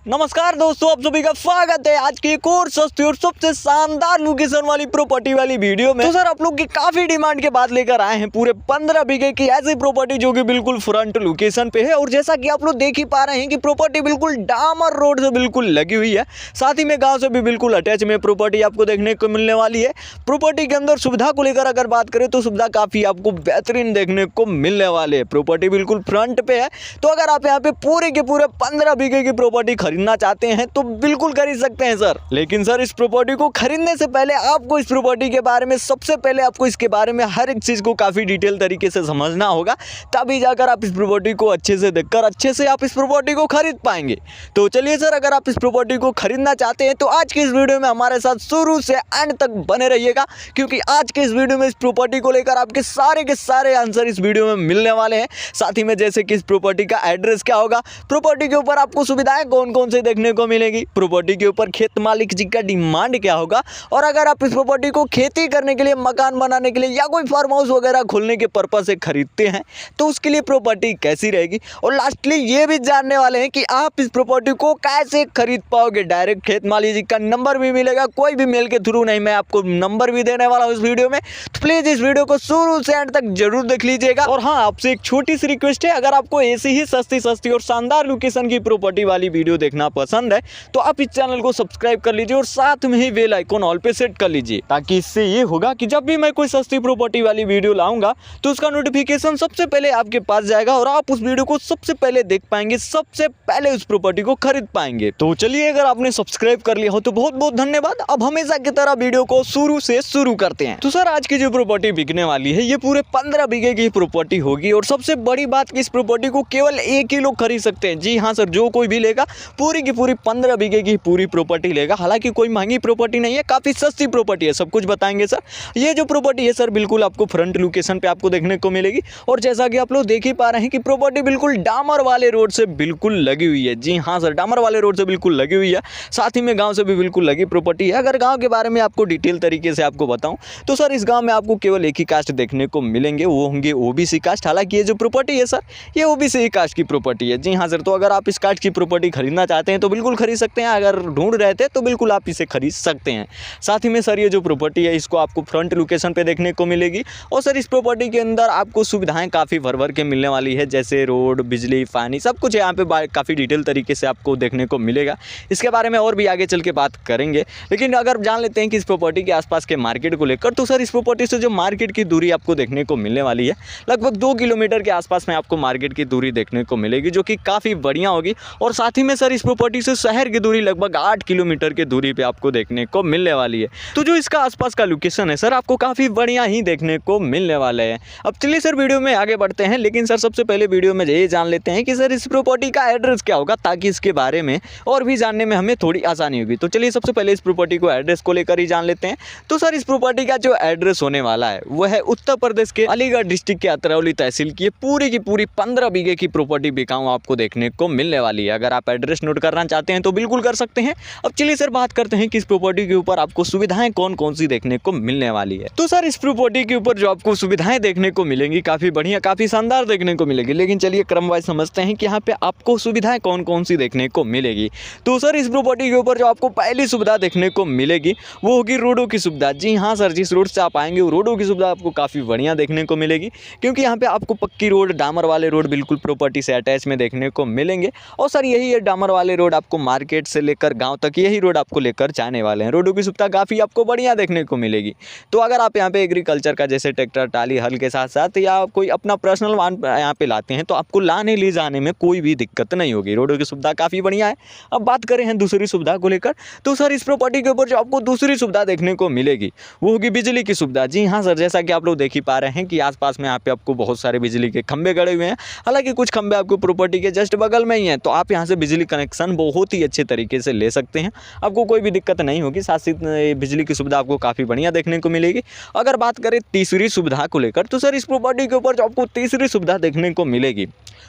नमस्कार दोस्तों, आप सभी का स्वागत है आज की एक और सस्ती और सबसे शानदार लोकेशन वाली प्रॉपर्टी वाली वीडियो में। तो सर आप लोग की काफी डिमांड के बाद लेकर आए हैं पूरे 15 बीघे की ऐसी प्रॉपर्टी जो कि बिल्कुल फ्रंट लोकेशन पे है। और जैसा कि आप लोग देख ही पा रहे हैं कि प्रॉपर्टी बिल्कुल डामर रोड से बिल्कुल लगी हुई है, साथ ही में गाँव से भी बिल्कुल अटैच में प्रॉपर्टी आपको देखने को मिलने वाली है। प्रॉपर्टी के अंदर सुविधा को लेकर अगर बात करें तो सुविधा काफी आपको बेहतरीन देखने को मिलने वाले है। प्रॉपर्टी बिल्कुल फ्रंट पे है, तो अगर आप यहाँ पे पूरे के पूरे 15 बीघे की प्रॉपर्टी खरीदना चाहते हैं तो बिल्कुल खरीद सकते हैं सर। लेकिन सर इस प्रॉपर्टी को खरीदने से पहले आपको इस प्रॉपर्टी के बारे में सबसे पहले आपको इसके बारे में हर एक चीज को काफी डिटेल तरीके से समझना होगा, तभी जाकर आप इस प्रॉपर्टी को अच्छे से देखकर अच्छे से आप इस प्रॉपर्टी को खरीद पाएंगे। तो चलिए सर, अगर आप इस प्रॉपर्टी को खरीदना चाहते हैं तो आज की इस वीडियो में हमारे साथ शुरू से एंड तक बने रहिएगा, क्योंकि आज के इस वीडियो में इस प्रॉपर्टी को लेकर आपके सारे के सारे आंसर इस वीडियो में मिलने वाले हैं। साथ ही में जैसे कि इस प्रॉपर्टी का एड्रेस क्या होगा, प्रॉपर्टी के ऊपर आपको सुविधाएं कौन कौन से देखने को मिलेगी, प्रॉपर्टी के ऊपर खेत मालिक जी का डिमांड क्या होगा, और अगर आप इस प्रॉपर्टी को खेती करने के लिए, मकान बनाने के लिए या कोई फार्म हाउस वगैरह खोलने के पर्पज से खरीदते हैं तो उसके लिए प्रॉपर्टी कैसी रहेगी। और लास्टली ये भी जानने वाले हैं कि आप इस प्रॉपर्टी को कैसे खरीद पाओगे। डायरेक्ट खेत मालिक जी का नंबर भी मिलेगा, कोई भी मेल के थ्रू नहीं, मैं आपको नंबर भी देने वाला हूँ इस वीडियो में। तो प्लीज इस वीडियो को शुरू से एंड तक जरूर देख लीजिएगा। और हाँ, आपसे एक छोटी सी रिक्वेस्ट है, अगर आपको ऐसी ही सस्ती और शानदार लोकेशन की प्रॉपर्टी वाली वीडियो देखना पसंद है तो आप इस चैनल को सब्सक्राइब कर लीजिए और साथ में ही बेल आइकन ऑल पे सेट कर लीजिए, ताकि इससे ये होगा कि जब भी मैं कोई सस्ती प्रॉपर्टी वाली वीडियो लाऊंगा तो उसका नोटिफिकेशन सबसे पहले आपके पास जाएगा और आप उस वीडियो को सबसे पहले देख पाएंगे, सबसे पहले उस प्रॉपर्टी को खरीद पाएंगे। तो चलिए, अगर आपने सब्सक्राइब कर लिया हो तो बहुत बहुत धन्यवाद। अब हमेशा की तरह वीडियो को शुरू से शुरू करते हैं। तो सर आज की जो प्रॉपर्टी बिकने वाली है ये पूरे 15 बीघे की प्रॉपर्टी होगी, और सबसे बड़ी बात कि इस प्रॉपर्टी को केवल एक ही लोग खरीद सकते हैं। जी हाँ सर, जो कोई भी लेगा पूरी की पूरी 15 बीघे की पूरी प्रॉपर्टी लेगा। हालांकि कोई महंगी प्रॉपर्टी नहीं है, काफी सस्ती प्रॉपर्टी है, सब कुछ बताएंगे सर। ये जो प्रॉपर्टी है सर बिल्कुल आपको फ्रंट लोकेशन पे आपको देखने को मिलेगी, और जैसा कि आप लोग देख ही पा रहे हैं कि प्रॉपर्टी बिल्कुल डामर वाले रोड से बिल्कुल लगी हुई है। जी हाँ सर, डामर वाले रोड से बिल्कुल लगी हुई है, साथ ही में गाँव से भी बिल्कुल लगी प्रॉपर्टी है। अगर गाँव के बारे में आपको डिटेल तरीके से आपको बताऊँ तो सर इस गाँव में आपको केवल एक ही कास्ट देखने को मिलेंगे, वो होंगे ओबीसी कास्ट। हालांकि ये जो प्रॉपर्टी है सर ये ओबीसी कास्ट की प्रॉपर्टी है। जी हाँ सर, तो अगर आप इस कास्ट की प्रॉपर्टी खरीदना चाहते हैं तो बिल्कुल खरीद सकते हैं, अगर ढूंढ रहे थे तो बिल्कुल आप इसे खरीद सकते हैं। साथ ही में सर ये जो प्रॉपर्टी है इसको आपको फ्रंट लोकेशन पे देखने को मिलेगी, और सर इस प्रॉपर्टी के अंदर आपको सुविधाएं काफ़ी भर के मिलने वाली है, जैसे रोड, बिजली, पानी, सब कुछ यहाँ पे काफ़ी डिटेल तरीके से आपको देखने को मिलेगा। इसके बारे में और भी आगे चल के बात करेंगे, लेकिन अगर जान लेते हैं कि इस प्रॉपर्टी के आसपास के मार्केट को लेकर, तो सर इस प्रॉपर्टी से जो मार्केट की दूरी आपको देखने को मिलने वाली है लगभग 2 किलोमीटर के आसपास में आपको मार्केट की दूरी देखने को मिलेगी, जो कि काफ़ी बढ़िया होगी। और साथ ही में सर इस प्रॉपर्टी से शहर की दूरी लगभग 8 किलोमीटर की दूरी पे आपको देखने को मिलने वाली है। तो जो इसका आसपास का लोकेशन है सर आपको काफ़ी बढ़िया ही देखने को मिलने वाला है। अब चलिए सर वीडियो में आगे बढ़ते हैं, लेकिन सर सबसे पहले वीडियो में ये जान लेते हैं कि सर इस प्रॉपर्टी का एड्रेस क्या होगा, ताकि इसके बारे में और भी जानने में हमें थोड़ी आसानी होगी। तो चलिए सबसे पहले इस प्रॉपर्टी को एड्रेस को लेकर ही जान लेते हैं। तो सर इस प्रॉपर्टी का जो एड्रेस होने वाला है वह है उत्तर प्रदेश के अलीगढ़ डिस्ट्रिक्ट के अतरौली तहसील की पूरी की पूरी 15 बीघे की प्रॉपर्टी बिकाऊ आपको देखने को मिलने वाली है। अगर आप एड्रेस नोट करना चाहते हैं तो बिल्कुल कर सकते हैं। अब चलिए सर बात करते हैं कि इस प्रॉपर्टी के ऊपर आपको सुविधाएं कौन कौन सी देखने को मिलने वाली है। तो सर इस प्रॉपर्टी के ऊपर जो आपको सुविधाएं देखने को मिलेंगी काफी बढ़िया, काफी शानदार देखने को मिलेगी। लेकिन चलिए क्रम वाइज समझते हैं कि यहाँ पे आपको सुविधाएं कौन कौन सी देखने को मिलेगी। तो सर इस प्रॉपर्टी के ऊपर जो आपको पहली सुविधा देखने को मिलेगी वो होगी रोडों की सुविधा। जी हाँ सर, जिस रोड से आप आएंगे वो रोडों की सुविधा आपको काफी बढ़िया देखने को मिलेगी, क्योंकि यहाँ पे आपको पक्की रोड, डामर वाले रोड बिल्कुल प्रॉपर्टी से अटैच में देखने को मिलेंगे। और सर यही है डामर वाले रोड आपको मार्केट से लेकर गांव तक यही रोड आपको लेकर जाने वाले हैं। रोडों की सुविधा काफ़ी आपको बढ़िया देखने को मिलेगी। तो अगर आप यहाँ पे एग्रीकल्चर का जैसे ट्रैक्टर, टाली, हल के साथ साथ या कोई अपना पर्सनल वाहन यहाँ पे लाते हैं तो आपको लाने ले जाने में कोई भी दिक्कत नहीं होगी। रोडों की सुविधा काफ़ी बढ़िया है। अब बात करें हैं दूसरी सुविधा को लेकर, तो सर इस प्रॉपर्टी के ऊपर जो आपको दूसरी सुविधा देखने को मिलेगी वो होगी बिजली की सुविधा। जी हाँ सर, जैसा कि आप लोग देख ही पा रहे हैं कि आसपास में यहाँ पे आपको बहुत सारे बिजली के खंभे गड़े हुए हैं। हालांकि कुछ खंभे आपको प्रॉपर्टी के जस्ट बगल में ही हैं, तो आप यहाँ से बिजली कनेक्शन बहुत ही अच्छे तरीके से ले सकते हैं, आपको कोई भी दिक्कत नहीं होगी। साथ ही बिजली की सुविधा आपको काफ़ी बढ़िया देखने को मिलेगी। अगर बात करें तीसरी सुविधा को लेकर, तो सर इस प्रॉपर्टी के ऊपर जो आपको तीसरी सुविधा देखने को मिलेगी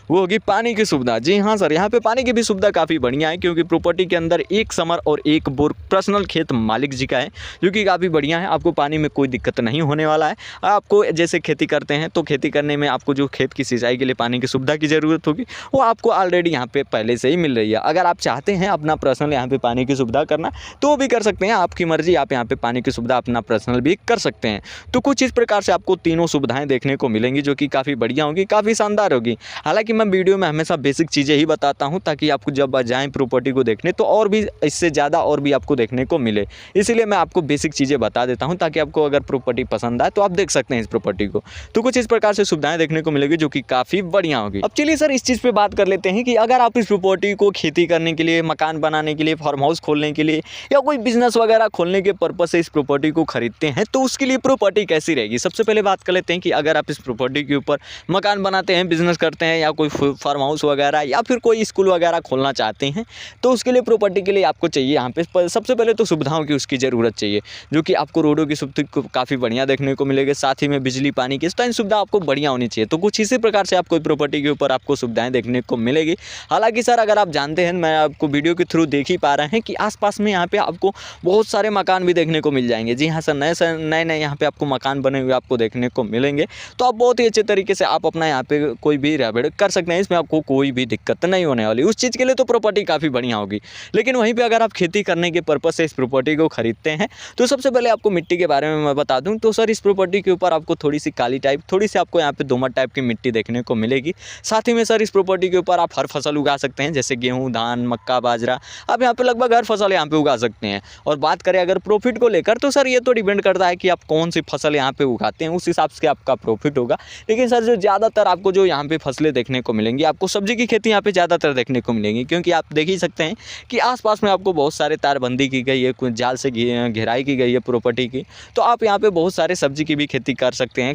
वो होगी पानी की सुविधा। जी हाँ सर, यहाँ पे पानी की भी सुविधा काफ़ी बढ़िया है, क्योंकि प्रॉपर्टी के अंदर एक समर और एक बोर पर्सनल खेत मालिक जी का है, जो कि काफ़ी बढ़िया है। आपको पानी में कोई दिक्कत नहीं होने वाला है। आपको जैसे खेती करते हैं तो खेती करने में आपको जो खेत की सिंचाई के लिए पानी की सुविधा की ज़रूरत होगी वो आपको ऑलरेडी यहाँ पे पहले से ही मिल रही है। अगर आप चाहते हैं अपना पर्सनल यहाँ पे पानी की सुविधा करना तो भी कर सकते हैं, आपकी मर्जी, आप यहाँ पे पानी की सुविधा अपना पर्सनल भी कर सकते हैं। तो कुछ इस प्रकार से आपको तीनों सुविधाएं देखने को मिलेंगी जो कि काफ़ी बढ़िया होगी, काफ़ी शानदार होगी। हालांकि मैं वीडियो में हमेशा बेसिक चीज़ें ही बताता हूँ ताकि आपको जब जाएँ प्रॉपर्टी को देखने तो और भी इससे ज़्यादा और भी आपको देखने को मिले, इसलिए मैं आपको बेसिक चीज़ें बता देता हूँ ताकि आपको अगर प्रॉपर्टी पसंद आए तो आप देख सकते हैं इस प्रॉपर्टी को। तो कुछ इस प्रकार से सुविधाएं देखने को मिलेगी जो कि काफ़ी बढ़िया होगी। अब चलिए सर इस चीज़ पे बात कर लेते हैं कि अगर आप इस प्रॉपर्टी को खेती करने के लिए, मकान बनाने के लिए, फार्म हाउस खोलने के लिए या कोई बिजनेस वगैरह खोलने के पर्पज से इस प्रॉपर्टी को खरीदते हैं तो उसके लिए प्रॉपर्टी कैसी रहेगी। सबसे पहले बात कर लेते हैं कि अगर आप इस प्रॉपर्टी के ऊपर मकान बनाते हैं, बिजनेस करते हैं या कोई फार्म हाउस वगैरह या फिर कोई स्कूल वगैरह खोलना चाहते हैं तो उसके लिए प्रॉपर्टी के लिए आपको चाहिए यहाँ पे सबसे पहले तो सुविधाओं की उसकी ज़रूरत चाहिए, जो कि आपको रोडों की सुविधा काफ़ी बढ़िया देखने को मिलेगी, साथ ही में बिजली पानी की इस सुविधा आपको बढ़िया होनी चाहिए। तो कुछ इसी प्रकार से आपको प्रॉपर्टी के ऊपर आपको सुविधाएं देखने को मिलेगी। हालांकि सर अगर आप जानते हैं, मैं आपको वीडियो के थ्रू देख ही पा रहे हैं कि आसपास में यहाँ पे आपको बहुत सारे मकान भी देखने को मिल जाएंगे। जी हाँ सर, नए यहाँ पे आपको मकान बने हुए आपको देखने को मिलेंगे। तो आप बहुत ही अच्छे तरीके से आप अपना यहाँ पे कोई भी रैबिड कर सकते हैं, इसमें आपको कोई भी दिक्कत नहीं होने वाली। उस चीज़ के लिए तो प्रॉपर्टी काफ़ी बढ़िया होगी। लेकिन वहीं पर अगर आप खेती करने के पर्पज़ से इस प्रॉपर्टी को खरीदते हैं तो सबसे पहले आपको मिट्टी के बारे में मैं बता दूं तो सर इस प्रॉपर्टी के ऊपर आपको थोड़ी सी काली टाइप, थोड़ी सी आपको यहाँ पे दोमट टाइप की मिट्टी देखने को मिलेगी। साथ ही में सर इस प्रॉपर्टी के ऊपर आप हर फसल उगा सकते हैं, जैसे गेहूं, धान, मक्का, बाजरा, आप यहाँ पे लगभग हर फसल यहाँ पे उगा सकते हैं। और बात करें अगर प्रॉफिट को लेकर तो सर ये तो डिपेंड करता है कि आप कौन सी फसल यहाँ पे उगाते हैं, उस हिसाब से आपका प्रॉफिट होगा। लेकिन सर जो ज़्यादातर आपको जो यहाँ पे फसलें देखने को मिलेंगी, आपको सब्जी की खेती यहाँ पे ज़्यादातर देखने को मिलेंगी, क्योंकि आप देख ही सकते हैं कि आसपास में आपको बहुत सारे तारबंदी की गई है, कुछ जाल से घेराई की गई है प्रॉपर्टी की। तो आप यहाँ पे बहुत सारे सब्जी की भी खेती कर सकते हैं,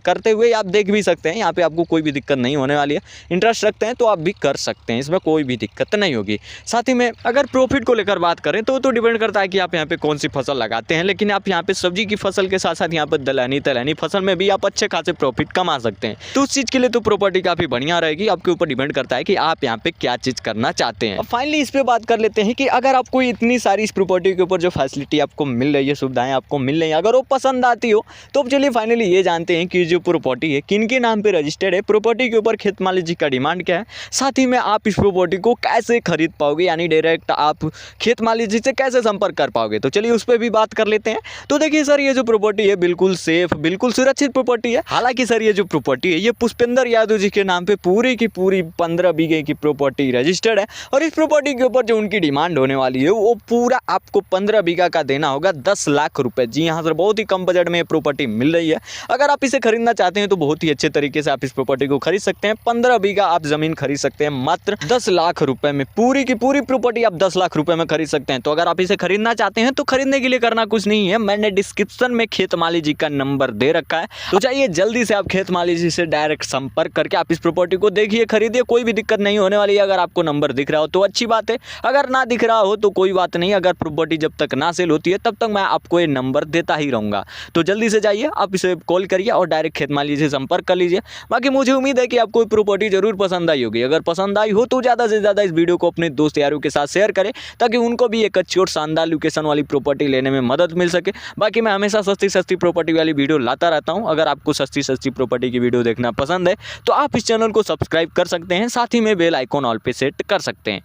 करते हुए आप देख भी सकते हैं। यहाँ पे आपको कोई भी दिक्कत नहीं होने वाली है। इंटरेस्ट रखते हैं तो आप भी कर सकते हैं, इसमें कोई भी दिक्कत नहीं होगी। साथ ही में अगर प्रॉफिट को लेकर बात करें तो डिपेंड करता है कि आप यहाँ पे कौन सी फसल लगाते हैं। लेकिन आप यहाँ पे सब्जी की फसल के साथ साथ यहाँ पर दलहनी फसल में भी आप अच्छे खासे प्रॉफिट कमा सकते हैं। तो उस चीज़ के लिए तो प्रॉपर्टी काफ़ी बढ़िया रहेगी। आपके ऊपर डिपेंड करता है कि आप यहाँ पे क्या चीज़ करना चाहते हैं। फाइनली इस पर बात कर लेते हैं कि अगर आपको इतनी सारी इस प्रॉपर्टी के ऊपर जो फैसिलिटी आपको मिल रही है, सुविधाएं आपको मिल रही है, अगर वो पसंद आती हो तो चलिए फाइनली ये जानते हैं कि जो प्रॉपर्टी है किन के नाम पे रजिस्टर्ड है, प्रॉपर्टी के ऊपर खेत मालिक जी का डिमांड क्या है, साथ ही में आप इस प्रॉपर्टी को कैसे खरीद पाओगे, यानी डायरेक्ट आप खेत मालिक जी से कैसे संपर्क कर पाओगे। तो चलिए उस पर भी बात कर लेते हैं। तो देखिए सर ये जो प्रॉपर्टी है बिल्कुल सेफ, बिल्कुल सुरक्षित प्रॉपर्टी है। हालांकि सर ये जो प्रॉपर्टी है ये पुष्पेंद्र यादव जी के नाम पे पूरी की पूरी 15 बीघे की प्रॉपर्टी रजिस्टर्ड है। और इस प्रॉपर्टी के ऊपर जो उनकी डिमांड होने वाली है वो पूरा आपको 15 बीघा का देना होगा 10 लाख रुपए। जी हाँ सर, बहुत ही कम बजट में प्रॉपर्टी मिल रही है। अगर आप इसे खरीदना चाहते हैं तो बहुत ही अच्छे तरीके से आप इस प्रॉपर्टी को खरीद सकते हैं। 15 बीघा आप जमीन खरीद सकते हैं मात्र 10 लाख रुपए में। पूरी की पूरी प्रॉपर्टी आप 10 लाख रुपए में खरीद सकते हैं। तो अगर आप इसे खरीदना चाहते हैं तो खरीदने के लिए करना कुछ नहीं है, मैंने डिस्क्रिप्शन में खेत मालिक जी का नंबर दे रखा है। तो जाइए जल्दी से आप खेत मालिक जी से डायरेक्ट संपर्क करके आप इस प्रॉपर्टी को देखिए, खरीदिए, कोई भी दिक्कत नहीं होने वाली है। अगर आपको नंबर दिख रहा हो तो अच्छी बात है, अगर ना दिख रहा हो तो कोई बात नहीं। अगर प्रॉपर्टी जब तक ना सेल होती है तब तक मैं आपको ये नंबर देता ही रहूँगा। तो जल्दी से जाइए, आप इसे कॉल करिए और डायरेक्ट खेत मालिक से संपर्क कर लीजिए। बाकी मुझे उम्मीद है कि आपको प्रॉपर्टी जरूर पसंद आई होगी। अगर पसंद आई हो तो ज़्यादा से ज़्यादा इस वीडियो को अपने दोस्त यारों के साथ शेयर करें ताकि उनको भी एक अच्छी और शानदार लोकेशन वाली प्रॉपर्टी लेने में मदद मिल सके। बाकी मैं हमेशा सस्ती प्रॉपर्टी वाली वीडियो लाता रहता हूँ। अगर आपको सस्ती प्रॉपर्टी की वीडियो देखना पसंद है तो आप इस चैनल को सब्सक्राइब कर सकते हैं, साथ ही में बेल आइकॉन ऑल पे सेट कर सकते हैं।